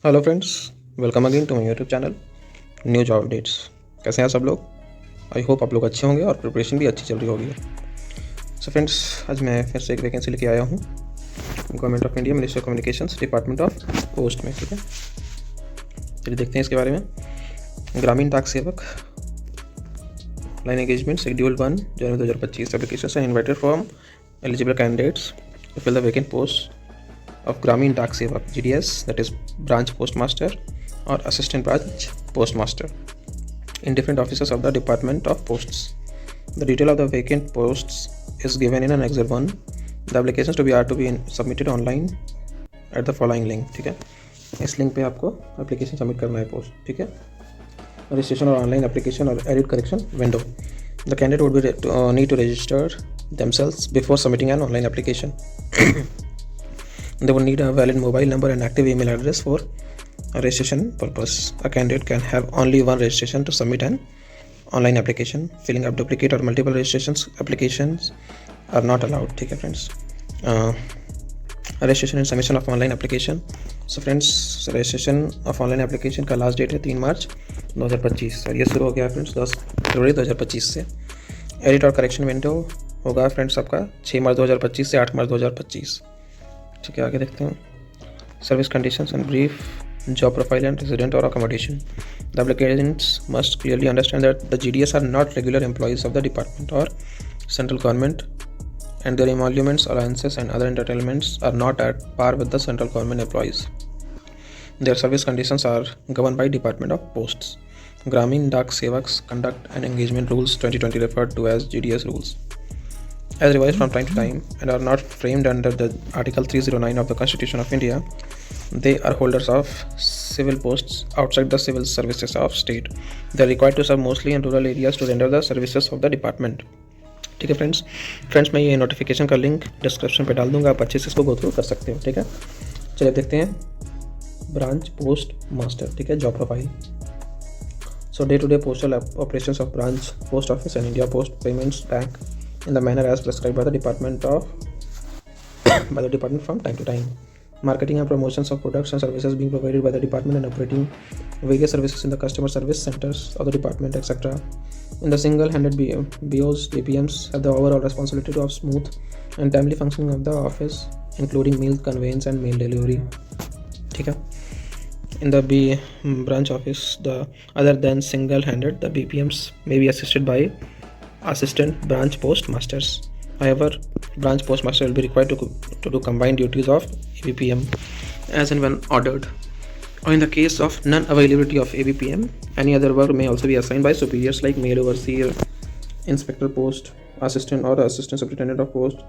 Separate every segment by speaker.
Speaker 1: Hello friends, welcome again to my YouTube channel new job updates. कैसे हैं सब लोग? आई होप आप लोग अच्छे होंगे और प्रिपरेशन भी अच्छी चल रही होगी। सो फ्रेंड्स, आज मैं फिर से एक वैकेंसी लेके आया हूँ government of India ministry of communications department of post में। ठीक है, चलिए देखते हैं इसके बारे में। Gramin Dak Sevak line engagement schedule 1 January 2025 application invited from eligible candidates to fill the vacant post of Gramin Dak Sevak GDS, that is branch postmaster or assistant branch postmaster in different offices of the Department of Posts. The detail of the vacant posts is given in Annexure 1. The applications are to be submitted online at the following link. ठीक है, इस link पे आपको application submit करना है post. ठीक है, registration और ऑनलाइन एप्लीकेशन और edit correction window. The candidate would be need to register themselves before submitting an online application. They will need a valid mobile number and active email address for a registration purpose. A candidate can have only one registration to submit an online application. Filling up duplicate or multiple registrations applications are not allowed. ठीक है friends, registration and submission of online application. So friends, registration of online application का last date है 3 मार्च 2025 और ये शुरू हो गया friends 10 फरवरी 2025 से। एडिट और करेक्शन विंडो होगा फ्रेंड्स आपका 6 मार्च 2025 से 8 मार्च 2025। ठीक है, आगे देखते हैं। Service conditions and brief, job profile and resident or accommodation. The applications must clearly understand that the GDS are not regular employees of the department or central government and their emoluments, allowances and other entitlements are not at par with the central government employees. Their service conditions are governed by Department of Posts. Gramin Dak Sevaks Conduct and Engagement Rules 2020 referred to as GDS rules, as revised from time to time and are not framed under the Article 309 of the Constitution of India. They are holders of civil posts outside the civil services of state. They are required to serve mostly in rural areas to render the services of the department. ठीक है friends, मैं ये notification का link description पे डाल दूंगा, आप अच्छे से इसको गो थ्रू कर सकते हो। ठीक है, चलिए देखते हैं ब्रांच पोस्ट मास्टर। ठीक है, job profile. So day to day postal operations of branch post office and India Post Payments Bank in the manner as prescribed by the department from time to time. Marketing and promotions of products and services being provided by the department and operating various services in the customer service centers of the department, etc. In the single-handed BOs, DPMs have the overall responsibility of smooth and timely functioning of the office, including mail conveyance and mail delivery. ठीक है, in the branch office, other than single-handed, the BPMs may be assisted by assistant branch postmasters. However, branch postmaster will be required to do combined duties of ABPM as and when ordered. Or in the case of non-availability of ABPM, any other work may also be assigned by superiors like mail overseer, inspector post, assistant or assistant superintendent of post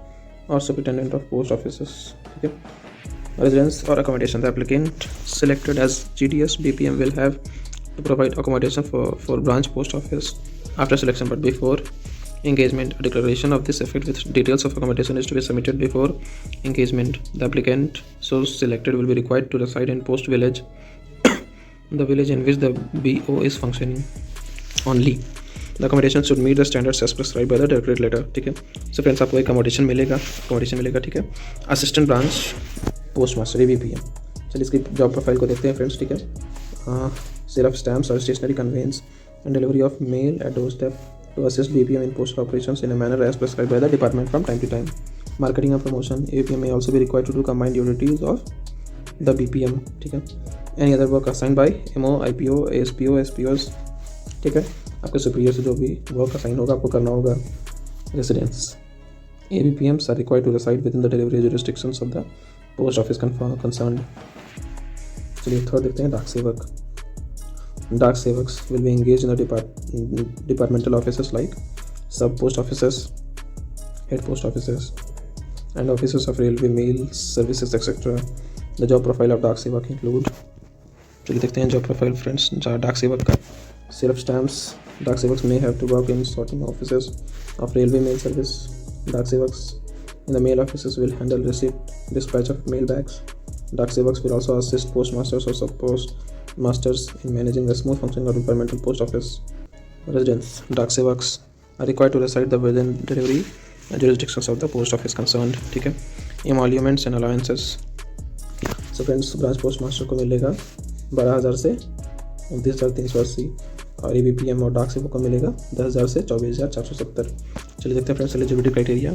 Speaker 1: or superintendent of post offices. Okay. Residence or accommodation. The applicant selected as GDS BPM will have to provide accommodation for branch post office after selection, but before engagement a declaration of this effect with details of accommodation is to be submitted before engagement. The applicant so selected will be required to reside in post village the village in which the BO is functioning only. The accommodation should meet the standards as prescribed by the directorate letter. ठीक है, so friends आपको एक accommodation मिलेगा। ठीक है, assistant branch postmaster ABPM। चलिए इसकी job profile को देखते हैं फ्रेंड्स। ठीक है, सेल ऑफ स्टैम्प्स और stationery conveyance and delivery of mail at doorstep to assist BPM in postal operations in a manner as prescribed by the department from time to time. Marketing and promotion, ABPM may also be required to do combined duties of the BPM. ठीक है, any other work assigned by MO, IPO, ASPO, SPOs. ठीक है, आपके superior से जो भी work assign होगा आपको करना होगा। Residence, ABPMs are required to reside within the delivery jurisdictions of the post office concerned. चलिए थर्ड देखते हैं, डाक सेवक। Dark Sevaks will be engaged in the departmental offices like sub post offices, head post offices, and offices of railway mail services, etc. The job profile of Dark Sevak include, चलिए देखते हैं job profile friends डाक सेवक का। Self stamps, डाक sevaks may have to work in sorting offices of railway mail service. Dark Sevaks in the mail offices will handle receipt, dispatch of mail bags. Dark Sevaks will also assist postmasters or sub-postmasters in managing the smooth functioning of departmental post office. Residents, Dark Sevaks are required to reside within delivery jurisdictions of the post office concerned. ठीक है, emoluments and allowances so friends branch post master को मिलेगा 12,000 से 29,380 और EBPM और डाक सेवक को मिलेगा 10,000 से 24,470। चलिए देखते हैं friends eligibility criteria.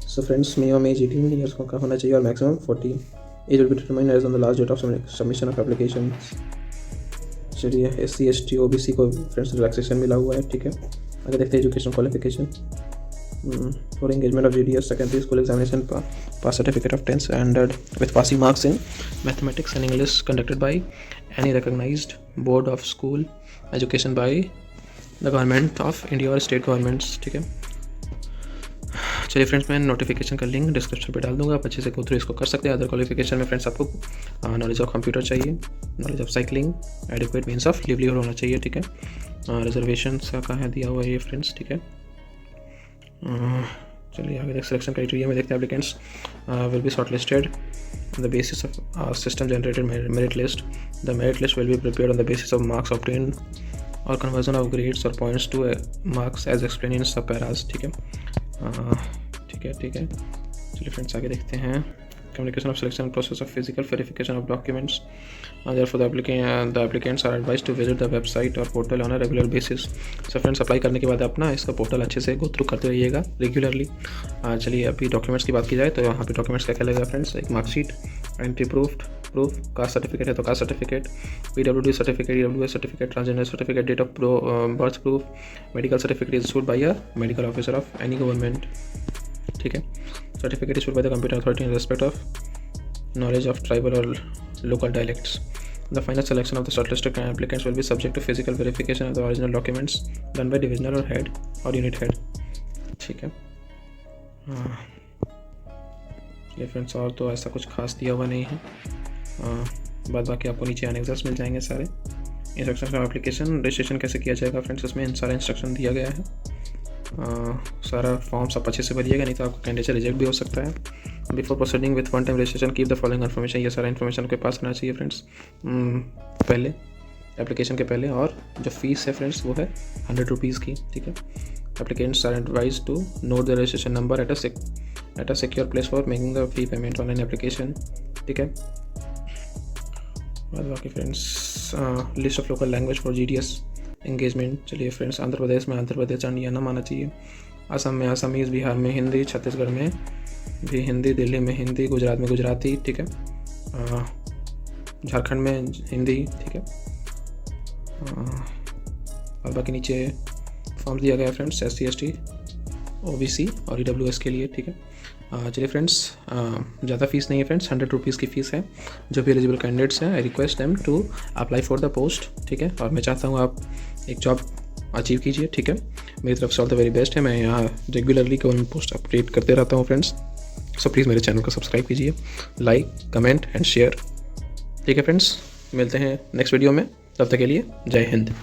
Speaker 1: So friends minimum age 18 years का होना चाहिए और maximum 40 age will be determined as on the last date of submission of application. चलिए SC ST OBC को फ्रेंड्स रिलैक्सेशन मिला हुआ है, ठीक है। आगे देखते हैं education qualification. For engagement of GDS secondary school examination pass certificate of 10th standard with passing marks in mathematics and English conducted by any recognised board of school education by the government of India और state governments, ठीक है। चलिए friends मैं notification का link description पे डाल दूंगा, आप अच्छे से गो थ्रू इसको कर सकते हैं। अदर क्वालिफिकेशन में फ्रेंड्स आपको नॉलेज ऑफ कंप्यूटर चाहिए, knowledge of cycling, adequate means of livelihood होना चाहिए, ठीक है। रिजर्वेशन का कहाँ दिया हुआ है ये फ्रेंड्स, ठीक है। चलिए आगे देख सिलेक्शन क्राइटेरिया में देखते हैं। Applicants will be short listed on the basis of system generated merit list. The merit list will be prepared on the basis of marks obtained or conversion of grades or points to marks as explained in sub-paras, ठीक है। ठीक है। चलिए friends आगे देखते हैं। Communication of selection process of physical verification of documents. Therefore the applicants are advised to visit the website or portal on a regular basis. So friends apply करने के बाद अपना इसका पोर्टल अच्छे से गो थ्रू करते रहिएगा रेगुलरली। चलिए अभी डॉक्यूमेंट्स की बात की जाए तो यहाँ पे डॉक्यूमेंट्स क्या क्या लगेगा फ्रेंड्स। एक marksheet, entry proof, caste certificate है तो caste certificate, PWD certificate, EWS certificate, transgender certificate, date of birth proof, medical certificate issued by a medical officer of any government, ठीक है। Certificate issued by the competent authority in respect of knowledge of tribal or local dialects. The final selection of the shortlisted applicants will be subject to physical verification of the original documents done by divisional or head or unit head, ठीक है। ये friends और तो ऐसा कुछ खास दिया हुआ नहीं है, बाद बाकी आपको नीचे एनेक्सर्स मिल जाएंगे सारे। इंस्ट्रक्शन ऑफ एप्लीकेशन, रजिस्ट्रेशन कैसे किया जाएगा फ्रेंड्स, इसमें इन सारा इंस्ट्रक्शन दिया गया है। सारा फॉर्म्स आप अच्छे से भरिएगा, नहीं तो आपका कैंडिडेट रिजेक्ट भी हो सकता है। Before proceeding with one time registration keep the following information, ये सारा इन्फॉर्मेशन के पास रहना चाहिए फ्रेंड्स पहले एप्लीकेशन के पहले। और जो फीस है फ्रेंड्स वो है 100 रुपीज़ की, ठीक है। Applicants are advise to note the registration number at a secure place for making the fee payment online application, ठीक है। बाद बाकी friends list of local language for GDS engagement. चलिए फ्रेंड्स आंध्र प्रदेश में आंध्र प्रदेश आना आना चाहिए, असम में आसामीज़, बिहार में हिंदी, छत्तीसगढ़ में भी हिंदी, दिल्ली में हिंदी, गुजरात में गुजराती, ठीक है। झारखंड में हिंदी, ठीक है। और बाकी नीचे फॉर्म दिया गया है फ्रेंड्स SC ST OBC और EWS के लिए, ठीक है। चलिए फ्रेंड्स ज़्यादा फीस नहीं है फ्रेंड्स, 100 रुपीज़ की फ़ीस है। जो भी एलिजिबल कैंडिडेट्स हैं I request them to apply for the post, ठीक है। और मैं चाहता हूँ आप एक जॉब अचीव कीजिए, ठीक है। मेरी तरफ से ऑल द वेरी बेस्ट है। मैं यहाँ रेगुलरली गवर्नमेंट पोस्ट अपडेट करते रहता हूँ फ्रेंड्स, सो प्लीज़ मेरे चैनल को सब्सक्राइब कीजिए, लाइक कमेंट एंड शेयर, ठीक है फ्रेंड्स। मिलते हैं नेक्स्ट वीडियो में, तब तक के लिए जय हिंद।